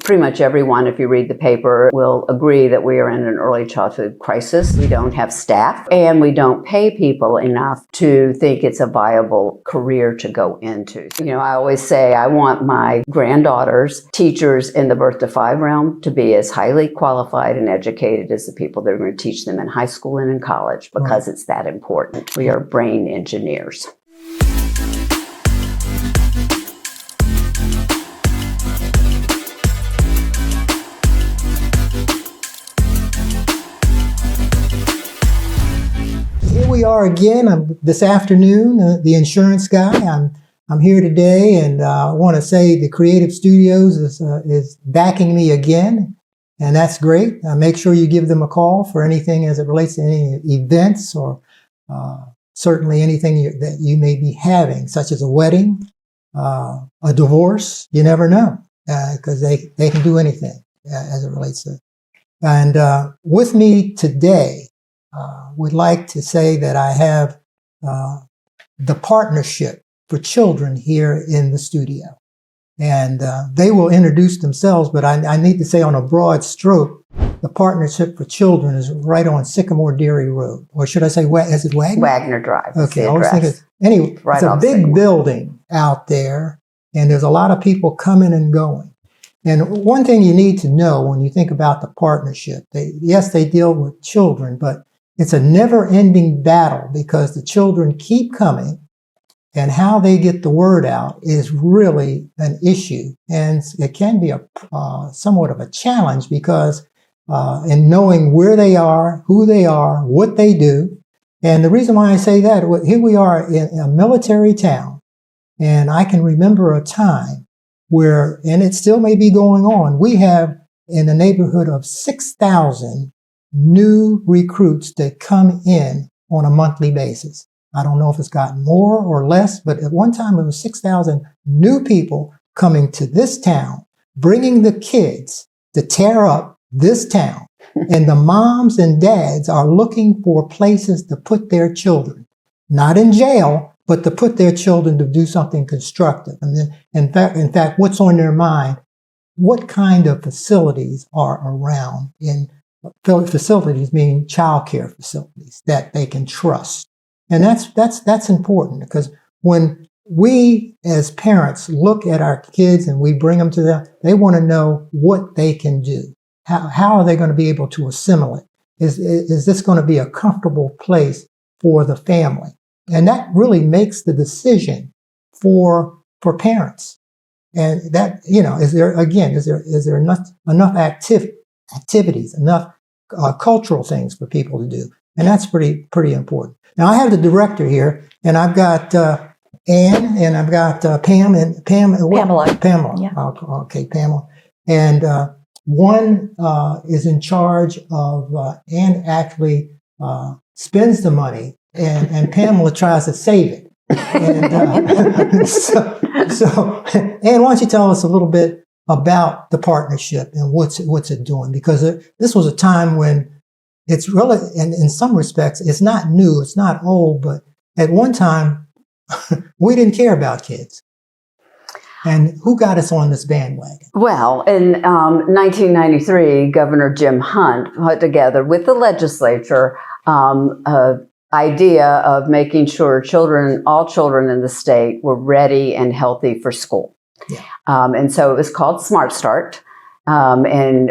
Pretty much everyone, if you read the paper, will agree that we are in an early childhood crisis. We don't have staff, and we don't pay people enough to think it's a viable career to go into. I always say I want my granddaughters, teachers in the birth to 5 realm, to be as highly qualified and educated as the people that are going to teach them in high school and in college, because it's that important. We are brain engineers. We are again this afternoon, the insurance guy. I'm here today, and I want to say the Creative Studios is backing me again, and that's great. Make sure you give them a call for anything as it relates to any events or certainly anything that you may be having, such as a wedding, a divorce. You never know, because they can do anything as it relates to it. And with me today, would like to say that I have the Partnership for Children here in the studio. And they will introduce themselves, but I need to say on a broad stroke, the Partnership for Children is right on Sycamore Dairy Road. Or should I say, is it Wagner? Wagner Drive. Okay, I was thinking, anyway, it's a big building out there, and there's a lot of people coming and going. And one thing you need to know when you think about the Partnership, yes, they deal with children, but it's a never-ending battle because the children keep coming, and how they get the word out is really an issue. And it can be somewhat of a challenge because in knowing where they are, who they are, what they do. And the reason why I say that, here we are in a military town, and I can remember a time where, and it still may be going on, we have in the neighborhood of 6,000 new recruits that come in on a monthly basis. I don't know if it's gotten more or less, but at one time it was 6,000 new people coming to this town, bringing the kids to tear up this town. And the moms and dads are looking for places to put their children, not in jail, but to put their children to do something constructive. And then, in fact, what's on their mind? What kind of facilities are around? In facilities meaning childcare facilities that they can trust. And that's important, because when we as parents look at our kids and we bring them to them, they want to know what they can do. How are they going to be able to assimilate? Is this going to be a comfortable place for the family? And that really makes the decision for parents. And that, is there enough activities, enough cultural things for people to do? And that's pretty important. Now I have the director here, and I've got Ann, and I've got Pamela. Yeah. Okay, Pamela. And one is in charge of, Ann actually spends the money, and Pamela tries to save it. And so Ann, why don't you tell us a little bit about the Partnership and what's it doing? Because this was a time when it's really, and in some respects, it's not new, it's not old, but at one time, we didn't care about kids. And who got us on this bandwagon? Well, in 1993, Governor Jim Hunt put together with the legislature an idea of making sure all children in the state were ready and healthy for school. Yeah. And so it was called Smart Start. And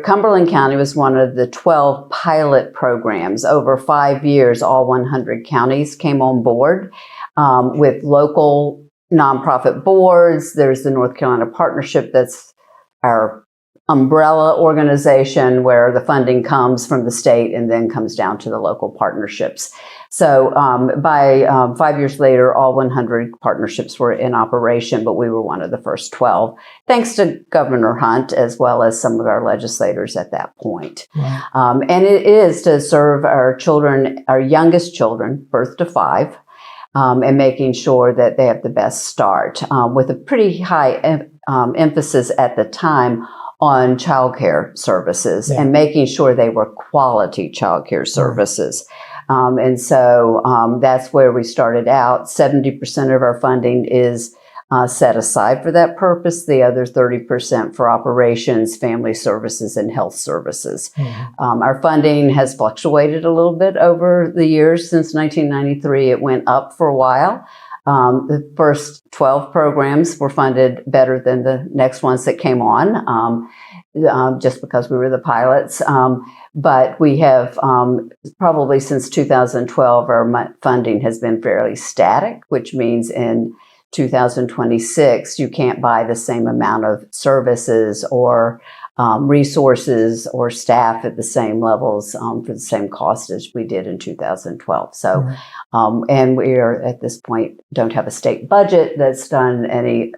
Cumberland County was one of the 12 pilot programs. Over 5 years, all 100 counties came on board with local nonprofit boards. There's the North Carolina Partnership, that's our umbrella organization where the funding comes from the state and then comes down to the local partnerships. So by 5 years later, all 100 partnerships were in operation, but we were one of the first 12, thanks to Governor Hunt, as well as some of our legislators at that point. Wow. And it is to serve our children, our youngest children, birth to 5, and making sure that they have the best start, with a pretty high emphasis at the time on childcare services, and making sure they were quality childcare services. And so that's where we started out. 70% of our funding is set aside for that purpose. The other 30% for operations, family services, and health services. Our funding has fluctuated a little bit over the years. Since 1993, it went up for a while. The first 12 programs were funded better than the next ones that came on, just because we were the pilots. But we have probably since 2012, our funding has been fairly static, which means in 2026, you can't buy the same amount of services or resources or staff at the same levels for the same cost as we did in 2012. So, and we are at this point don't have a state budget that's done any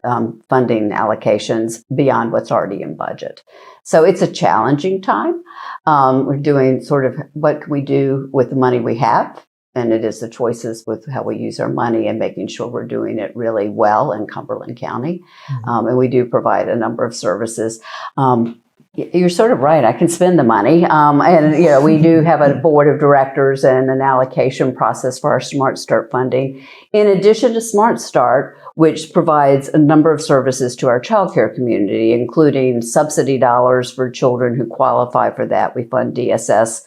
funding allocations beyond what's already in budget. So it's a challenging time. We're doing sort of what can we do with the money we have. And it is the choices with how we use our money and making sure we're doing it really well in Cumberland County. And we do provide a number of services. You're sort of right. I can spend the money. And, we do have a board of directors and an allocation process for our Smart Start funding. In addition to Smart Start, which provides a number of services to our childcare community, including subsidy dollars for children who qualify for that. We fund DSS.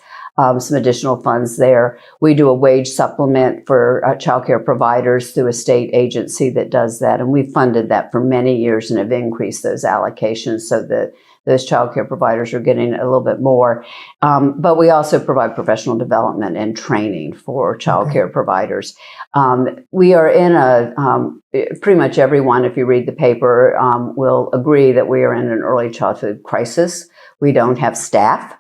Some additional funds there. We do a wage supplement for childcare providers through a state agency that does that. And we've funded that for many years and have increased those allocations so that those childcare providers are getting a little bit more. But we also provide professional development and training for childcare providers. We are in pretty much everyone, if you read the paper, will agree that we are in an early childhood crisis. We don't have staff.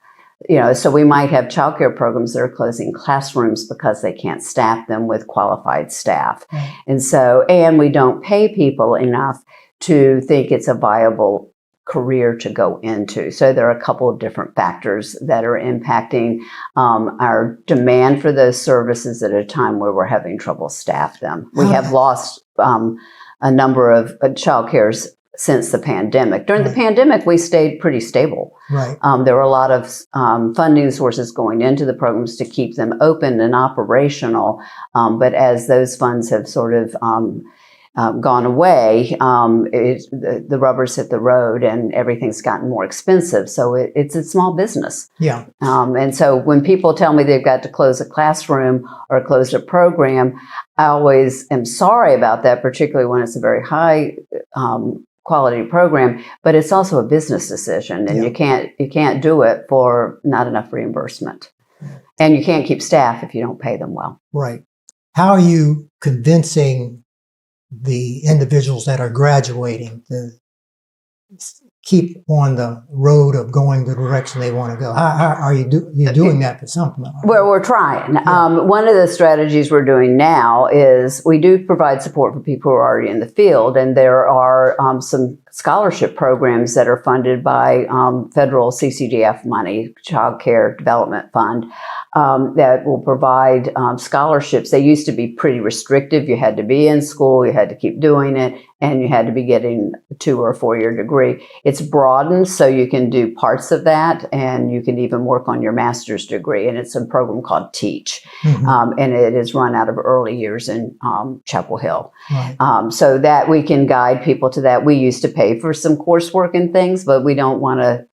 So we might have childcare programs that are closing classrooms because they can't staff them with qualified staff. And we don't pay people enough to think it's a viable career to go into. So there are a couple of different factors that are impacting our demand for those services at a time where we're having trouble staff them. We have lost a number of childcares since the pandemic. During the pandemic, we stayed pretty stable. There were a lot of funding sources going into the programs to keep them open and operational. But as those funds have sort of gone away, the rubber's hit the road and everything's gotten more expensive. So it's a small business. And so when people tell me they've got to close a classroom or close a program, I always am sorry about that, particularly when it's a very high quality program, but it's also a business decision, and you can't do it for not enough reimbursement, and you can't keep staff if you don't pay them well. How are you convincing the individuals that are graduating to keep on the road of going the direction they want to go? How are you doing that for something? Well, we're trying. One of the strategies we're doing now is we do provide support for people who are already in the field, and there are some scholarship programs that are funded by federal CCDF money, Child Care Development Fund, that will provide scholarships. They used to be pretty restrictive. You had to be in school, you had to keep doing it, and you had to be getting a 2 or 4 year degree. It's broadened, so you can do parts of that, and you can even work on your master's degree. And it's a program called Teach, and it is run out of early years in Chapel Hill. So that we can guide people to that. We used to pay for some coursework and things, but we don't want to.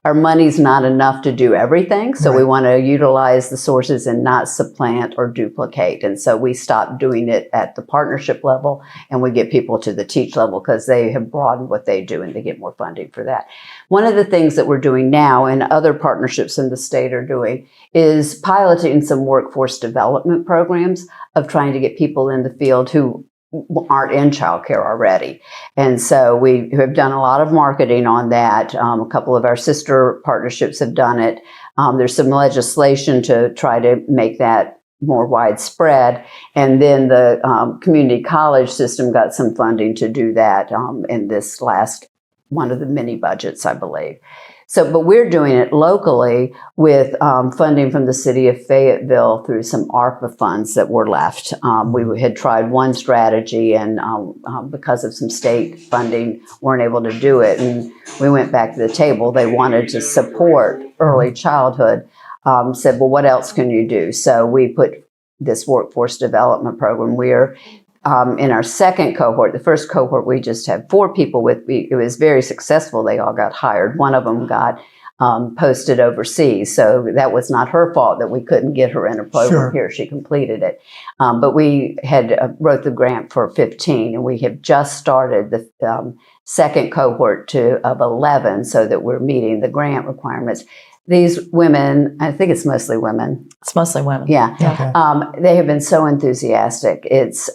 Our money's not enough to do everything, so we want to utilize the sources and not supplant or duplicate. And so we stopped doing it at the partnership level, and we get people to the Teach level because they have broadened what they do and they get more funding for that. One of the things that we're doing now, and other partnerships in the state are doing, is piloting some workforce development programs of trying to get people in the field who aren't in childcare already. And so we have done a lot of marketing on that. A couple of our sister partnerships have done it. There's some legislation to try to make that more widespread. And then the community college system got some funding to do that in this last one of the mini budgets, I believe. So, but we're doing it locally with funding from the city of Fayetteville through some ARPA funds that were left. We had tried one strategy, and because of some state funding, weren't able to do it. And we went back to the table. They wanted to support early childhood. Said, well, what else can you do? So we put this workforce development program. We're in our second cohort, the first cohort, we just had 4 people with, it was very successful. They all got hired. One of them got posted overseas. So that was not her fault that we couldn't get her in a program here. She completed it. But we had wrote the grant for 15, and we have just started the second cohort of 11 so that we're meeting the grant requirements. These women, I think it's mostly women. It's mostly women. Yeah. Okay. They have been so enthusiastic. It's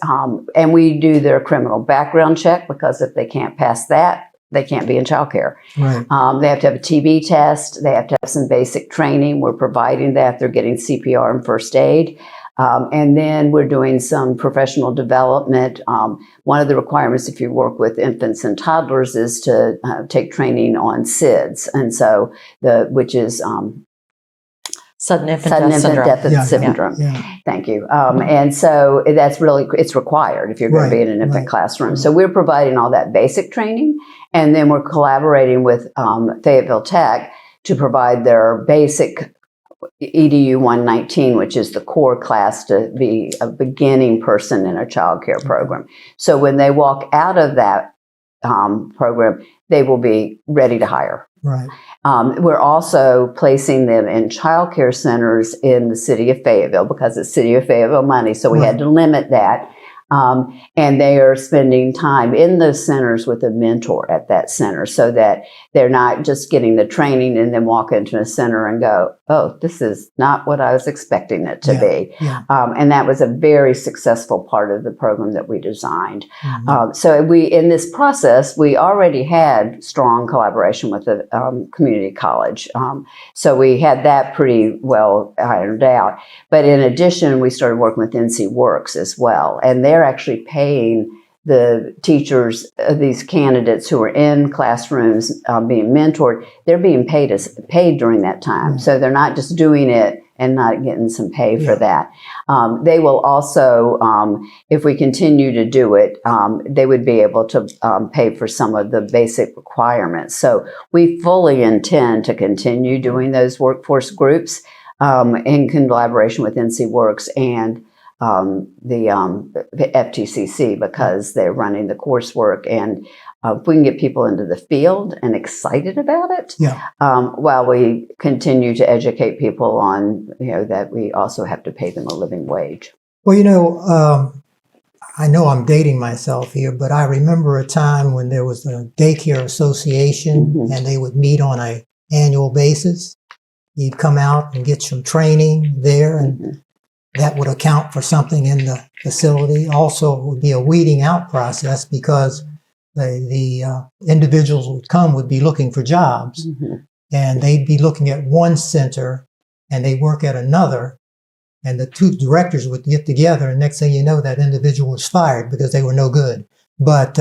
and we do their criminal background check, because if they can't pass that, they can't be in childcare. Right. They have to have a TB test. They have to have some basic training. We're providing that. They're getting CPR and first aid. And then we're doing some professional development. One of the requirements, if you work with infants and toddlers, is to take training on SIDS, and so which is Sudden infant death syndrome. Yeah. Thank you. And so that's really, it's required if you're going to be in an infant classroom. So we're providing all that basic training, and then we're collaborating with Fayetteville Tech to provide their basic EDU 119, which is the core class to be a beginning person in a child care program. So when they walk out of that program, they will be ready to hire. Right. We're also placing them in child care centers in the city of Fayetteville, because it's city of Fayetteville money. So we had to limit that. And they are spending time in those centers with a mentor at that center, so that they're not just getting the training and then walk into a center and go, oh, this is not what I was expecting it to be. Yeah. And that was a very successful part of the program that we designed. Mm-hmm. So in this process, we already had strong collaboration with the community college. So we had that pretty well ironed out. But in addition, we started working with NC Works as well. And they're actually paying the teachers, these candidates who are in classrooms being mentored, they're being paid during that time. So they're not just doing it and not getting some pay for that. They will also, if we continue to do it, they would be able to pay for some of the basic requirements. So we fully intend to continue doing those workforce groups in collaboration with NC Works and the FTCC, because they're running the coursework, and if we can get people into the field and excited about it, while we continue to educate people on, that we also have to pay them a living wage. Well, I know I'm dating myself here, but I remember a time when there was a daycare association, and they would meet on an annual basis. You'd come out and get some training there, and that would account for something in the facility. Also, it would be a weeding out process, because the individuals would be looking for jobs, and they'd be looking at one center and they work at another, and the 2 directors would get together, and next thing you know, that individual was fired because they were no good. But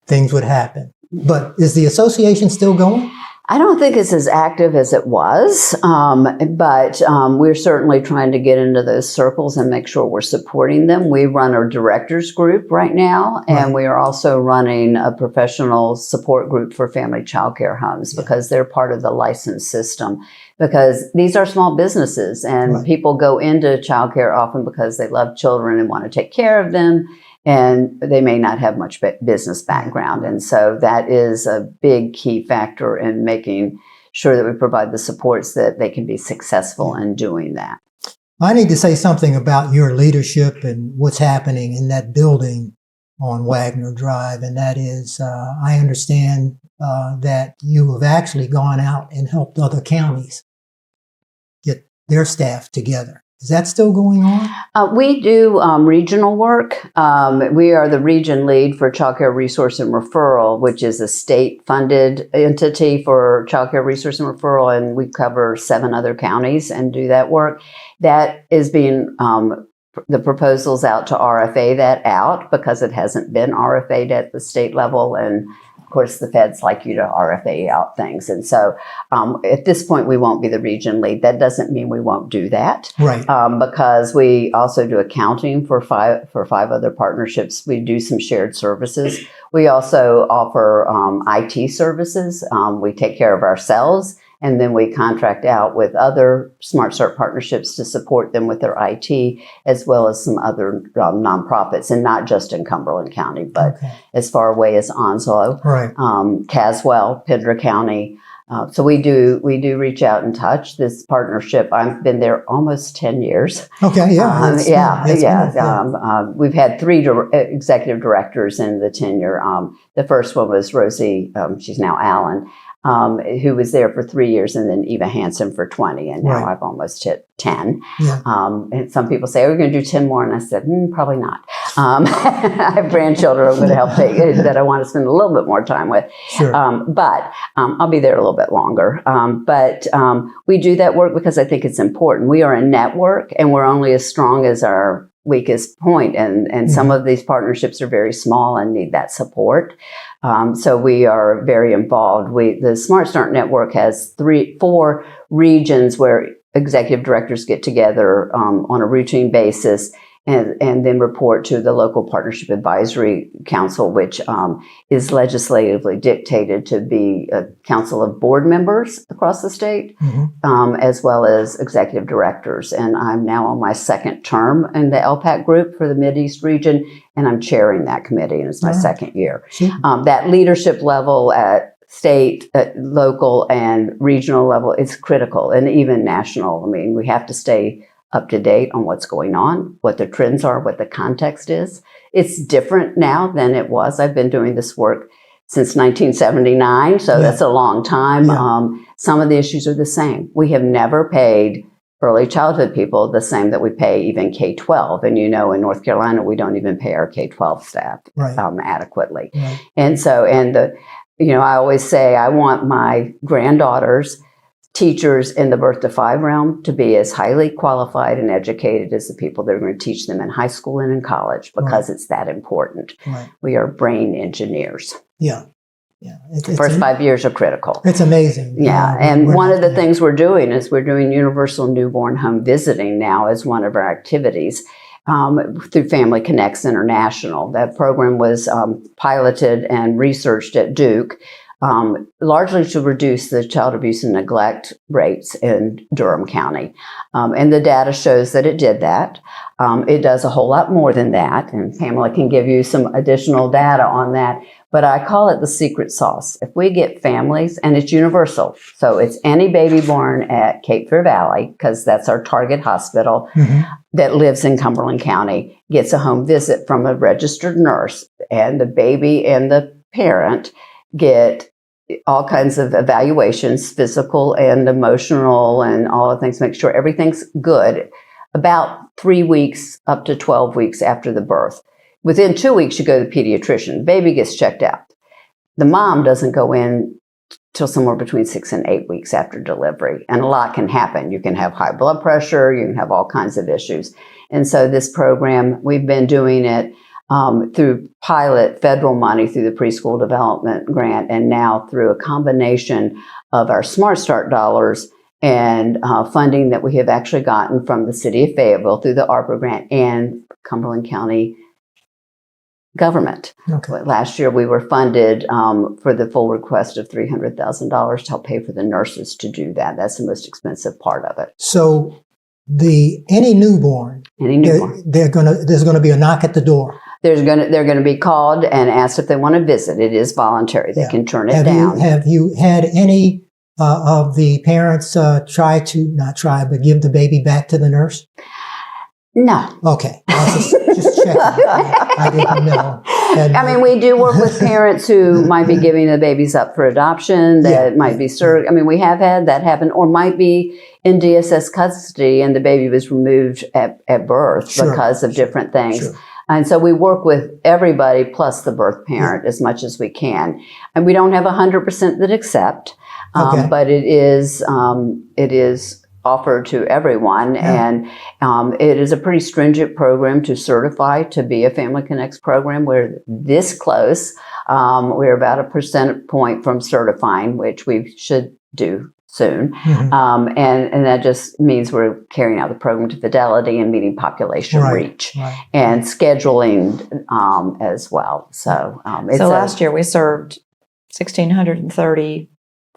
things would happen. But is the association still going? I don't think it's as active as it was, but we're certainly trying to get into those circles and make sure we're supporting them. We run a directors group right now, and we are also running a professional support group for family child care homes, because they're part of the licensed system. Because these are small businesses, and people go into child care often because they love children and want to take care of them, and they may not have much business background. And so that is a big key factor in making sure that we provide the supports that they can be successful in doing that. I need to say something about your leadership and what's happening in that building on Wagner Drive, and that is, I understand that you have actually gone out and helped other counties get their staff together. Is that still going on? We do regional work. We are the region lead for Child Care Resource and Referral, which is a state-funded entity for Child Care Resource and Referral, and we cover 7 other counties and do that work. That is being, the proposal's out to RFA that out, because it hasn't been RFA'd at the state level, and of course, the feds like you to RFA out things. And so at this point, we won't be the region lead. That doesn't mean we won't do that. Right. Because we also do accounting for 5 other partnerships. We do some shared services. We also offer IT services. We take care of ourselves, And then we contract out with other Smart Start partnerships to support them with their IT, as well as some other nonprofits, and not just in Cumberland County, but as far away as Onslow, Caswell, Pender County. So we do reach out and touch this partnership. I've been there almost 10 years. Okay, yeah. We've had 3 executive directors in the tenure. The first one was Rosie, she's now Allen, who was there for 3 years, and then Eva Hansen for 20, and now I've almost hit 10. Yeah. And some people say, "Are we going to do 10 more?" And I said, probably not. I have grandchildren I'm going to help take that I want to spend a little bit more time with. Sure. But I'll be there a little bit longer. But we do that work because I think it's important. We are a network, and we're only as strong as our weakest point. And some of these partnerships are very small and need that support. So we are very involved. The Smart Start Network has 4 regions where executive directors get together on a routine basis and then report to the local partnership advisory council, which is legislatively dictated to be a council of board members across the state, as well as executive directors. And I'm now on my 2nd term in the LPAC group for the Mideast region, and I'm chairing that committee, and it's my 2nd year. That leadership level at state, local, and regional level is critical, and even national. I mean, we have to stay up to date on what's going on, what the trends are, what the context is. It's different now than it was. I've been doing this work since 1979, so that's a long time. Some of the issues are the same. We have never paid early childhood people the same that we pay even K-12. And in North Carolina, we don't even pay our K-12 staff adequately. And so, I always say I want my granddaughters, teachers in the birth to 5 realm, to be as highly qualified and educated as the people that are going to teach them in high school and in college, because it's that important. We are brain engineers. The first 5 years are critical. It's amazing. And one of the things we're doing is we're doing universal newborn home visiting now as one of our activities through Family Connects International. That program was piloted and researched at Duke, largely to reduce the child abuse and neglect rates in Durham County. And the data shows that it did that. It does a whole lot more than that, and Pamela can give you some additional data on that. But I call it the secret sauce. If we get families, and it's universal, so it's any baby born at Cape Fear Valley, because that's our target hospital, that lives in Cumberland County, gets a home visit from a registered nurse, and the baby and the parent get all kinds of evaluations, physical and emotional, and all the things, make sure everything's good, about 3 weeks up to 12 weeks after the birth. Within 2 weeks, you go to the pediatrician. The baby gets checked out. The mom doesn't go in till somewhere between 6 and 8 weeks after delivery. And a lot can happen. You can have high blood pressure. You can have all kinds of issues. And so this program, we've been doing it through pilot federal money through the preschool development grant, and now through a combination of our Smart Start dollars and funding that we have actually gotten from the city of Fayetteville through the ARPA grant and Cumberland County government. Last year we were funded for the full request of $300,000 to help pay for the nurses to do that. That's the most expensive part of it. So any newborn, there's going to be a knock at the door. They're going to be called and asked if they want to visit. It is voluntary. They can turn it down. Have you had any of the parents give the baby back to the nurse? No. Okay. I was just checking. I didn't know. I mean, we do work with parents who might be giving the babies up for adoption, that might be surrogate. I mean, we have had that happen, or might be in DSS custody and the baby was removed at birth because of different things. And so we work with everybody plus the birth parent as much as we can. And we don't have 100% that accept, but it is offered to everyone. And it is a pretty stringent program to certify to be a Family Connects program. We're this close. We're about a percentage point from certifying, which we should do soon. And that just means we're carrying out the program to fidelity and meeting population reach and scheduling as well. So, last year we served 1,630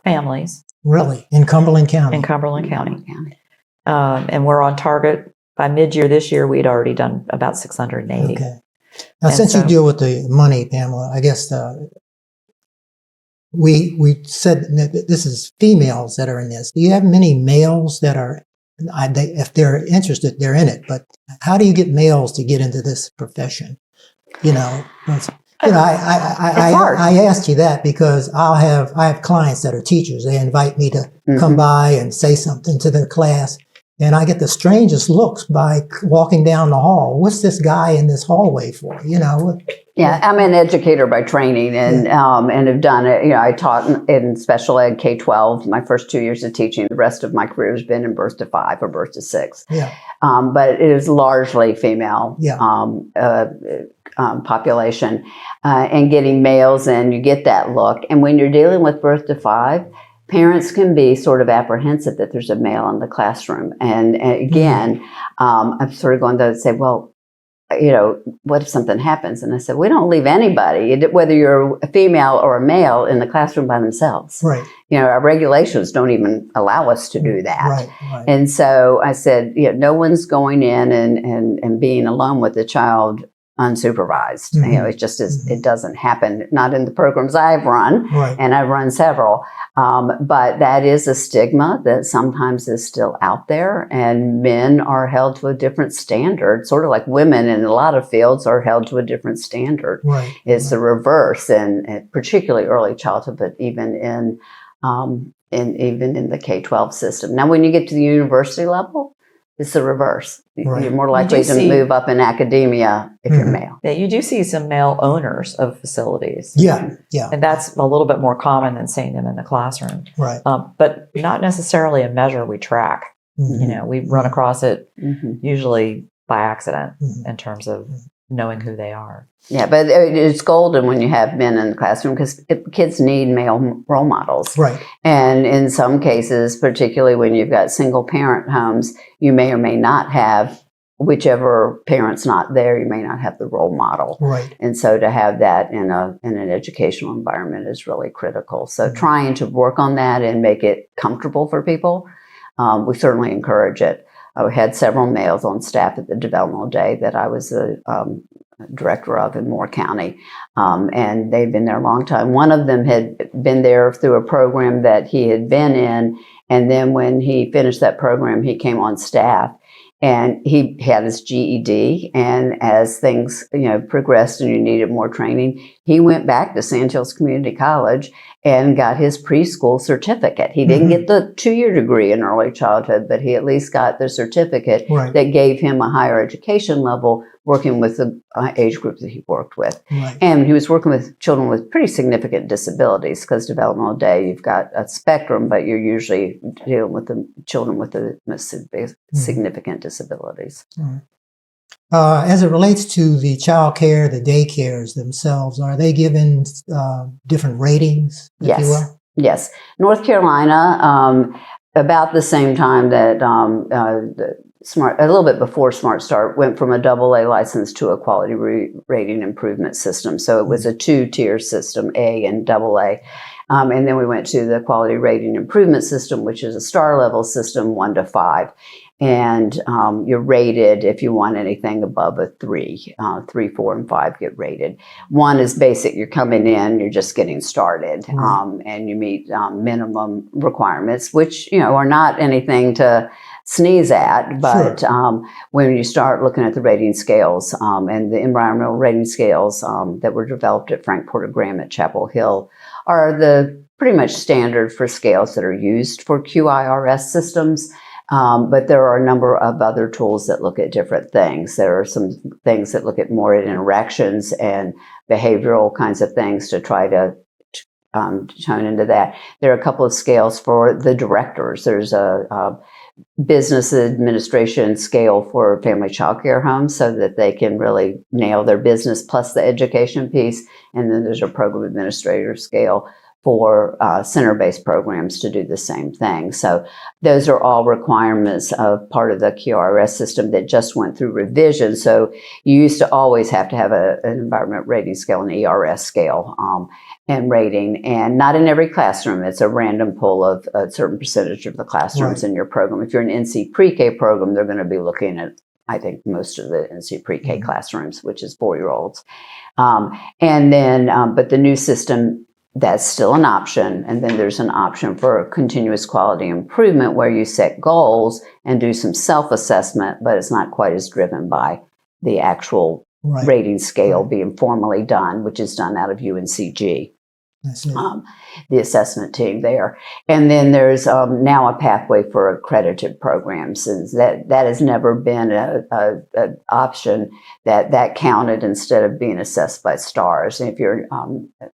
families. Really? In Cumberland County? In Cumberland County. And we're on target. By mid-year this year, we'd already done about 680. Okay. Now, since you deal with the money, Pamela, I guess we said that this is females that are in this. Do you have many males that are, if they're interested, they're in it, but how do you get males to get into this profession? I asked you that because I have clients that are teachers. They invite me to come by and say something to their class. And I get the strangest looks by walking down the hall. What's this guy in this hallway for? Yeah, I'm an educator by training and have done it. I taught in special ed K-12 my first 2 years of teaching. The rest of my career has been in birth to 5 or birth to 6. Yeah. But it is largely female population. And getting males in, you get that look. And when you're dealing with birth to 5, parents can be sort of apprehensive that there's a male in the classroom. And again, I'm sort of going to say, well, what if something happens? And I said, we don't leave anybody, whether you're a female or a male, in the classroom by themselves. Right. Our regulations don't even allow us to do that. Right. And so I said, no one's going in and being alone with the child unsupervised. It just is, it doesn't happen, not in the programs I've run, and I've run several. But that is a stigma that sometimes is still out there, and men are held to a different standard, sort of like women in a lot of fields are held to a different standard. It's the reverse, and particularly early childhood, but even in the K-12 system. Now, when you get to the university level, it's the reverse. You're more likely to move up in academia if you're male. Yeah, you do see some male owners of facilities. Yeah. And that's a little bit more common than seeing them in the classroom. Right. But not necessarily a measure we track. We run across it usually by accident in terms of knowing who they are. Yeah, but it's golden when you have men in the classroom because kids need male role models. Right. And in some cases, particularly when you've got single parent homes, you may or may not have, whichever parent's not there, you may not have the role model. Right. And so to have that in an educational environment is really critical. So trying to work on that and make it comfortable for people, we certainly encourage it. I had several males on staff at the developmental day that I was a director of in Moore County, and they'd been there a long time. One of them had been there through a program that he had been in, and then when he finished that program, he came on staff. And he had his GED, and as things progressed and you needed more training, he went back to Sand Hills Community College and got his preschool certificate. He didn't get the 2-year degree in early childhood, but he at least got the certificate that gave him a higher education level working with the age group that he worked with. And he was working with children with pretty significant disabilities because developmental day, you've got a spectrum, but you're usually dealing with the children with the significant disabilities. As it relates to the child care, the daycares themselves, are they given different ratings, if you will? Yes. North Carolina, about the same time that a little bit before Smart Start, went from a AA license to a quality rating improvement system. So it was a 2-tier system, A and AA. And then we went to the quality rating improvement system, which is a star level system, 1 to 5. And you're rated if you want anything above a 3. 3, 4, and 5 get rated. 1 is basic. You're coming in, you're just getting started, and you meet minimum requirements, which are not anything to sneeze at. But when you start looking at the rating scales and the environmental rating scales that were developed at Frank Porter Graham at Chapel Hill are the pretty much standard for scales that are used for QIRS systems. But there are a number of other tools that look at different things. There are some things that look at more at interactions and behavioral kinds of things to try to tune into that. There are a couple of scales for the directors. There's a business administration scale for family child care homes so that they can really nail their business plus the education piece. And then there's a program administrator scale for center-based programs to do the same thing. So those are all requirements of part of the QRS system that just went through revision. So you used to always have to have an environment rating scale, an ERS scale, and rating, and not in every classroom. It's a random pool of a certain percentage of the classrooms in your program. If you're an NC pre-K program, they're going to be looking at, I think, most of the NC pre-K classrooms, which is 4-year-olds. And then, but the new system, that's still an option. And then there's an option for continuous quality improvement where you set goals and do some self-assessment, but it's not quite as driven by the actual rating scale being formally done, which is done out of UNCG. The assessment team there. And then there's now a pathway for accredited programs. And that has never been an option that counted instead of being assessed by stars. And if you're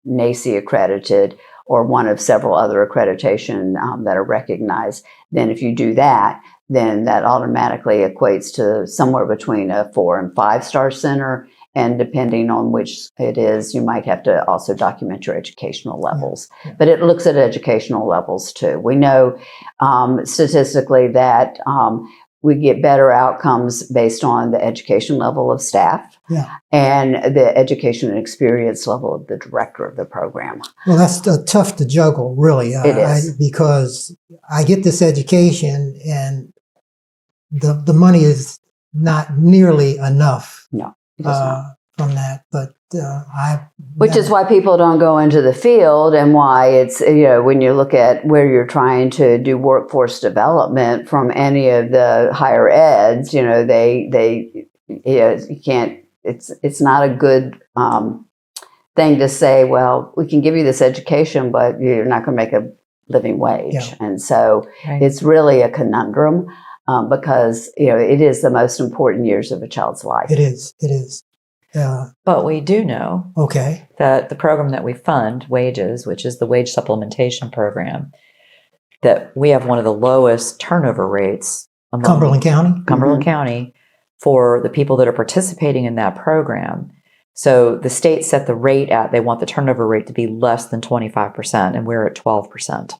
NACE accredited or one of several other accreditation that are recognized, then if you do that, then that automatically equates to somewhere between a 4 and 5-star center. And depending on which it is, you might have to also document your educational levels. But it looks at educational levels too. We know statistically that we get better outcomes based on the education level of staff and the education and experience level of the director of the program. Well, that's tough to juggle, really. It is. Because I get this education and the money is not nearly enough. No. From that, but which is why people don't go into the field, and why it's, when you look at where you're trying to do workforce development from any of the higher eds, they you can't. It's not a good thing to say, well, we can give you this education, but you're not going to make a living wage, and so it's really a conundrum. Because it is the most important years of a child's life. It is. But we do know that the program that we fund, Wages, which is the wage supplementation program, that we have one of the lowest turnover rates among Cumberland County. Cumberland County for the people that are participating in that program. So the state set the rate at, they want the turnover rate to be less than 25%, and we're at 12%.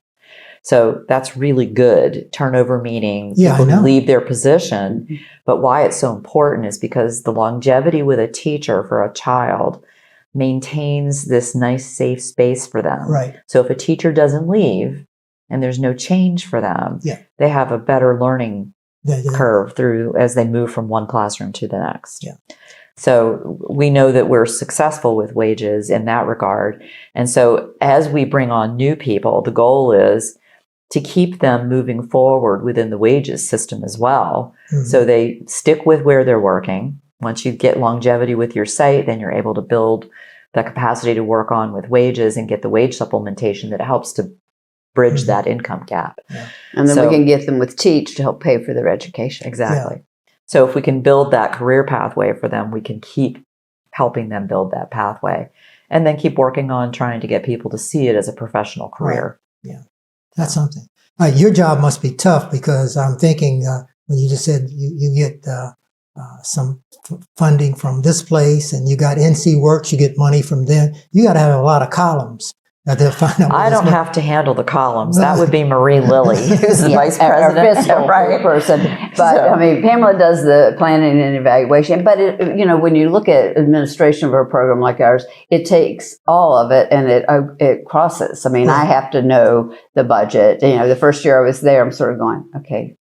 So that's really good. Turnover meaning people who leave their position. But why it's so important is because the longevity with a teacher for a child maintains this nice, safe space for them. Right. So if a teacher doesn't leave and there's no change for them, they have a better learning curve through as they move from one classroom to the next. So we know that we're successful with Wages in that regard. And so as we bring on new people, the goal is to keep them moving forward within the Wages system as well. So they stick with where they're working. Once you get longevity with your site, then you're able to build the capacity to work on with Wages and get the wage supplementation that helps to bridge that income gap. And then we can get them with Teach to help pay for their education. Exactly. So if we can build that career pathway for them, we can keep helping them build that pathway and then keep working on trying to get people to see it as a professional career. That's something. Your job must be tough, because I'm thinking when you just said you get some funding from this place and you got NC Works, you get money from them. You got to have a lot of columns. I don't have to handle the columns. That would be Marie Lilly, who's the vice president. Fiscal person. But Pamela does the planning and evaluation. But when you look at administration of a program like ours, it takes all of it and it crosses. I have to know the budget. The first year I was there, I'm sort of going, okay,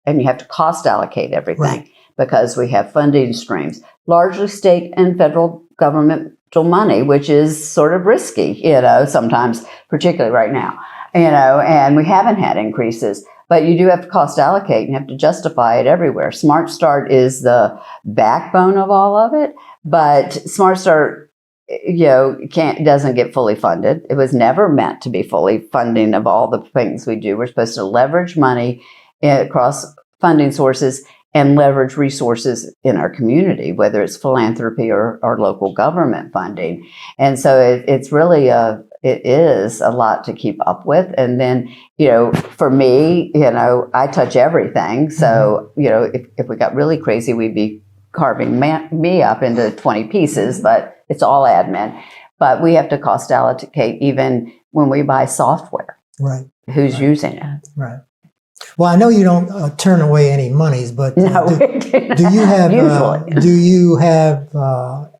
and you have to cost allocate everything because we have funding streams, largely state and federal government money, which is sort of risky, sometimes, particularly right now, and we haven't had increases, but you do have to cost allocate and you have to justify it everywhere. Smart Start is the backbone of all of it, but Smart Start, doesn't get fully funded. It was never meant to be fully funding of all the things we do. We're supposed to leverage money across funding sources and leverage resources in our community, whether it's philanthropy or local government funding. And so it's really it is a lot to keep up with. And then, for me, I touch everything. So, if we got really crazy, we'd be carving me up into 20 pieces, but it's all admin. But we have to cost allocate even when we buy software. Right. Who's using it? Right. Well, I know you don't turn away any monies, but no, do you have?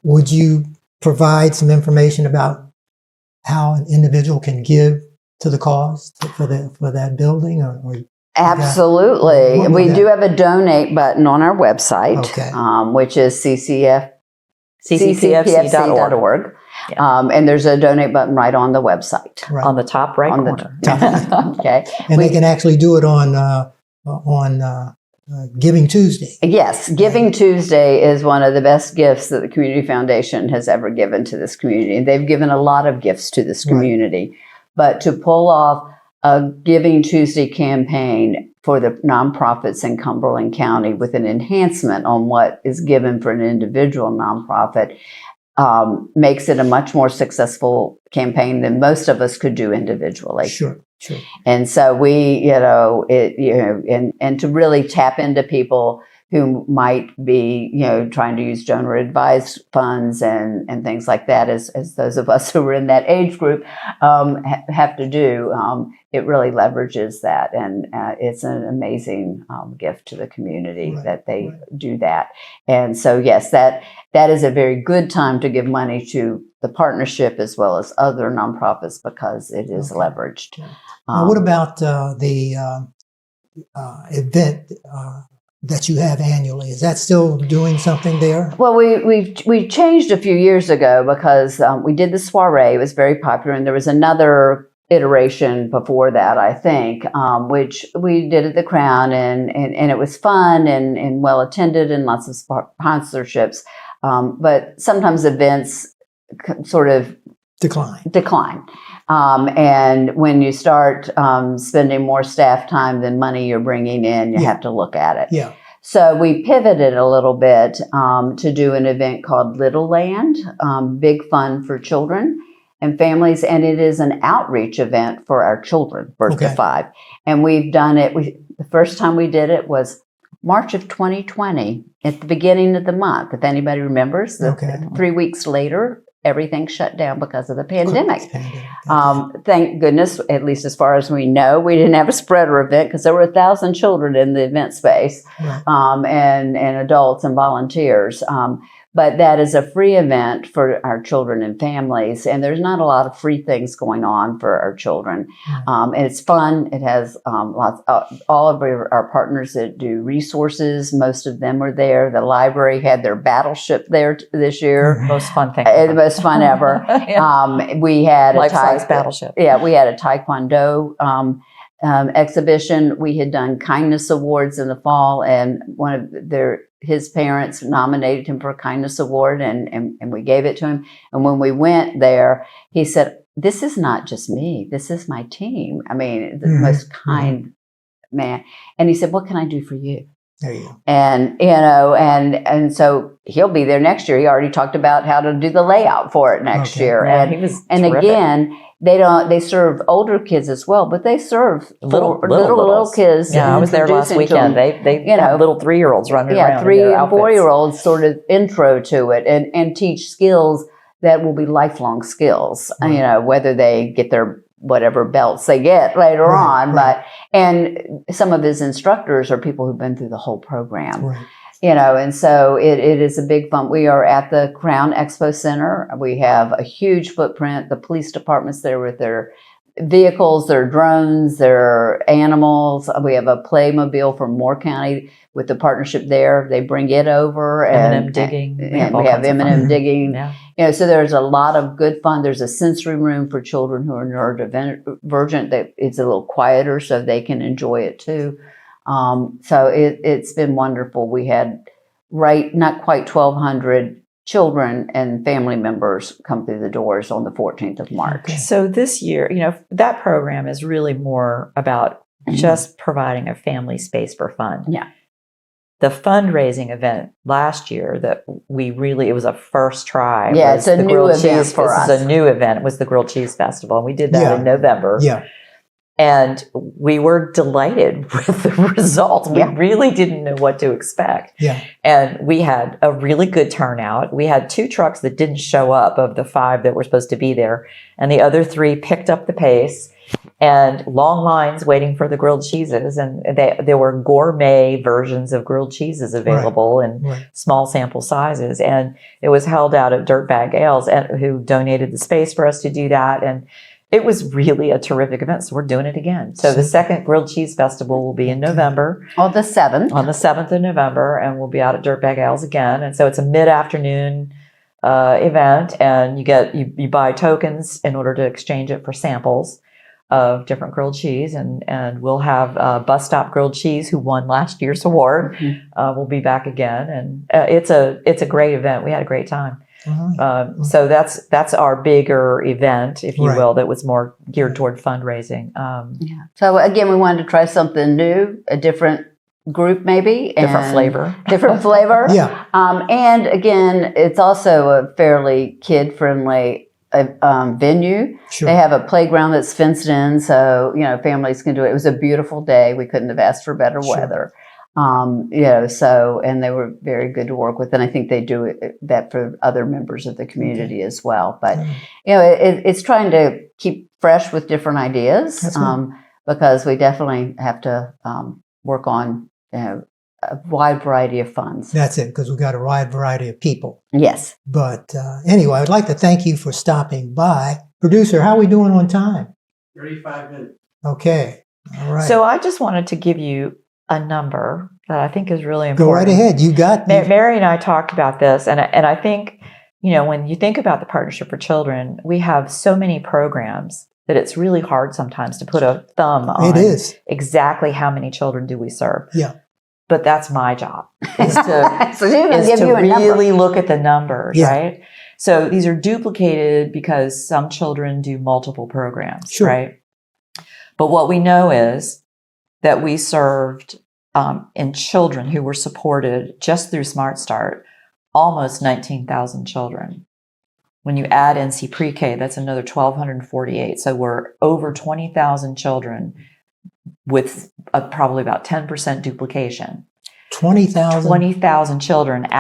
Would you provide some information about how an individual can give to the cause for that building? Or Absolutely. We do have a donate button on our website, which is ccpfc.org. Yeah. And there's a donate button right on the website. Right. On the top right corner. Okay. And they can actually do it on Giving Tuesday. Yes. Giving Tuesday is one of the best gifts that the Community Foundation has ever given to this community. And they've given a lot of gifts to this community. Right. But to pull off a Giving Tuesday campaign for the nonprofits in Cumberland County with an enhancement on what is given for an individual nonprofit makes it a much more successful campaign than most of us could do individually. Sure. And so we, and to really tap into people who might be, trying to use donor advised funds and things like that, as those of us who are in that age group have to do. It really leverages that, and it's an amazing gift to the community that they do that. And so, yes, that is a very good time to give money to the partnership as well as other nonprofits because it is leveraged. Now, what about the event that you have annually? Is that still doing something there? Well, we changed a few years ago because we did the soiree. It was very popular, and there was another iteration before that, I think, which we did at the Crown, and it was fun and well attended and lots of sponsorships. But sometimes events sort of decline. And when you start spending more staff time than money you're bringing in, you have to look at it. Yeah. So we pivoted a little bit to do an event called Little Land, big fun for children and families. And it is an outreach event for our children, birth to 5. And we've done it. The first time we did it was March of 2020 at the beginning of the month. If anybody remembers, 3 weeks later, everything shut down because of the pandemic. Thank goodness, at least as far as we know, we didn't have a spreader event because there were 1,000 children in the event space, and adults and volunteers. But that is a free event for our children and families, and there's not a lot of free things going on for our children. And it's fun. It has lots. All of our partners that do resources, most of them were there. The library had their battleship there this year. Most fun thing. The most fun ever. We had life-size battleship. Yeah, we had a Taekwondo exhibition. We had done kindness awards in the fall, and one of his parents nominated him for a kindness award, and we gave it to him. And when we went there, he said, "This is not just me. This is my team. I mean, the most kind man." And he said, "What can I do for you?" There you go. And and so he'll be there next year. He already talked about how to do the layout for it next year. Yeah, he was terrific. Again, they serve older kids as well, but they serve little kids. Yeah, I was there last weekend. They have little 3-year-olds running around. 3 and 4-year-olds sort of intro to it and teach skills that will be lifelong skills. Whether they get their whatever belts they get later on, but some of his instructors are people who've been through the whole program. And so it is a big fun. We are at the Crown Expo Center. We have a huge footprint. The police department's there with their vehicles, their drones, their animals. We have a Playmobil from Moore County with the partnership there. They bring it over. M&M digging. And we have M&M digging. Yeah. So there's a lot of good fun. There's a sensory room for children who are neurodivergent that it's a little quieter so they can enjoy it too. So it's been wonderful. We had not quite 1,200 children and family members come through the doors on the 14th of March. So this year, that program is really more about just providing a family space for fun. Yeah. The fundraising event last year that it was a first try. Yeah, it's a new event for us. This is a new event. It was the Grilled Cheese Festival. And we did that in November. Yeah. And we were delighted with the results. We really didn't know what to expect. And we had a really good turnout. We had 2 trucks that didn't show up of the 5 that were supposed to be there. And the other 3 picked up the pace, and long lines waiting for the grilled cheeses. And there were gourmet versions of grilled cheeses available in small sample sizes. And it was held out at Dirtbag Ales, who donated the space for us to do that. And it was really a terrific event, so we're doing it again. So the second Grilled Cheese Festival will be in November. On the 7th. On the 7th of November, and we'll be out at Dirtbag Ales again. And so it's a mid-afternoon event, and you buy tokens in order to exchange it for samples of different grilled cheese. And we'll have Bus Stop Grilled Cheese, who won last year's award, will be back again. And it's a great event. We had a great time. So that's our bigger event, if you will, that was more geared toward fundraising. So again, we wanted to try something new, a different group maybe. Different flavor. Different flavor. And again, it's also a fairly kid-friendly venue. They have a playground that's fenced in, so, families can do it. It was a beautiful day. We couldn't have asked for better weather. And they were very good to work with, and I think they do that for other members of the community as well. But it's trying to keep fresh with different ideas, because we definitely have to work on a wide variety of funds. That's it, because we've got a wide variety of people. Yes. But anyway, I'd like to thank you for stopping by. Producer, how are we doing on time? 35 minutes. Okay. All right. So I just wanted to give you a number that I think is really important. Go right ahead. You got me. Mary and I talked about this, and I think, when you think about the Partnership for Children, we have so many programs that it's really hard sometimes to put a thumb on exactly how many children do we serve. But that's my job, is to really look at the numbers, right? So these are duplicated because some children do multiple programs, right? But what we know is that we served in children who were supported just through Smart Start, almost 19,000 children. When you add NC Pre-K, that's another 1,248. So we're over 20,000 children with probably about 10% duplication. 20,000? 20,000 children in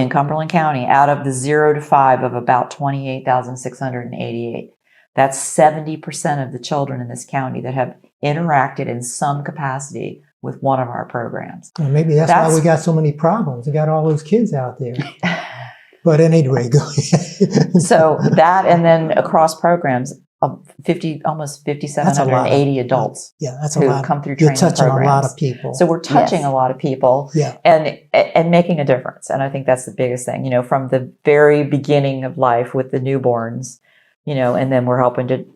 Cumberland County, out of the 0 to 5 of about 28,688. That's 70% of the children in this county that have interacted in some capacity with one of our programs. Well, maybe that's why we got so many problems. We got all those kids out there. But at any rate, go ahead. So that, and then across programs, almost 5,780 adults that's a who lot. come through training You're touching programs. a lot of people. So we're touching a lot of people and making a difference. And I think that's the biggest thing, from the very beginning of life with the newborns, and then we're helping to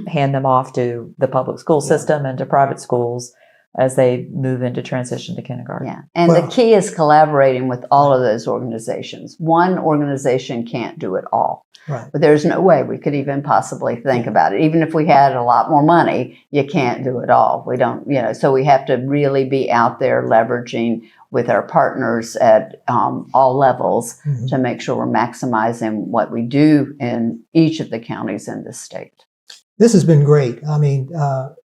hand them off to the public school system and to private schools as they move into transition to kindergarten. And the key is collaborating with all of those organizations. One organization can't do it all. But there's no way we could even possibly think about it. Even if we had a lot more money, you can't do it all. We don't, so we have to really be out there leveraging with our partners at all levels to make sure we're maximizing what we do in each of the counties in the state. This has been great. I mean,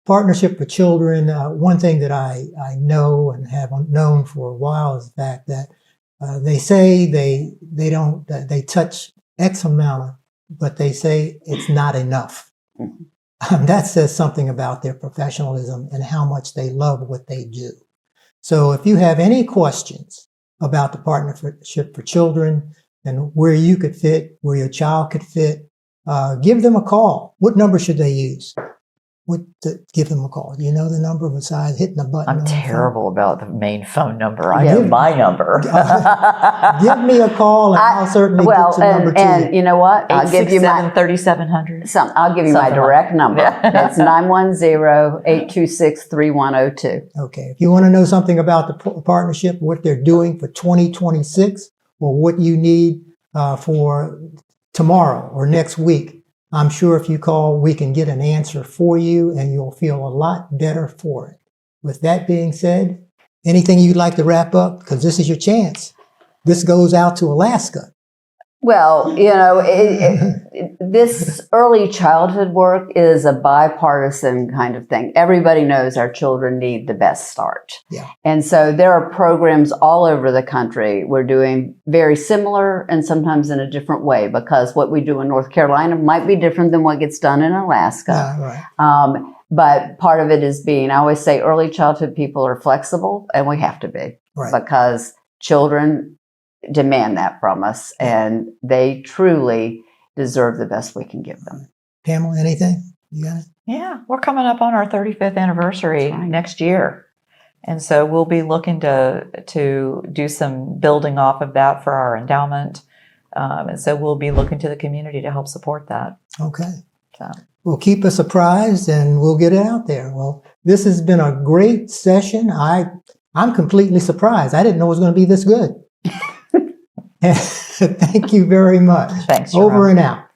Partnership for Children, one thing that I know and have known for a while is the fact that they say they touch X amount, but they say it's not enough. That says something about their professionalism and how much they love what they do. So if you have any questions about the Partnership for Children and where you could fit, where your child could fit, give them a call. What number should they use? Give them a call. Do you know the number besides hitting the button? I'm terrible about the main phone number. I know my number. Give me a call, and I'll certainly get the number to you. And you know what? I'll give you my 3700. I'll give you my direct number. It's 910-826-3102. Okay. If you want to know something about the partnership, what they're doing for 2026, or what you need for tomorrow or next week, I'm sure if you call, we can get an answer for you, and you'll feel a lot better for it. With that being said, anything you'd like to wrap up? Because this is your chance. This goes out to Alaska. Well, this early childhood work is a bipartisan kind of thing. Everybody knows our children need the best start. Yeah. And so there are programs all over the country. We're doing very similar and sometimes in a different way, because what we do in North Carolina might be different than what gets done in Alaska. Right. But part of it is I always say early childhood people are flexible, and we have to be, because children demand that from us, and they truly deserve the best we can give them. Pamela, anything? You got it? Yeah, we're coming up on our 35th anniversary next year. And so we'll be looking to do some building off of that for our endowment. And so we'll be looking to the community to help support that. Okay. So. Well, keep us apprised and we'll get it out there. Well, this has been a great session. I'm completely surprised. I didn't know it was going to be this good. Thank you very much. Thanks, Jerome. Over and out.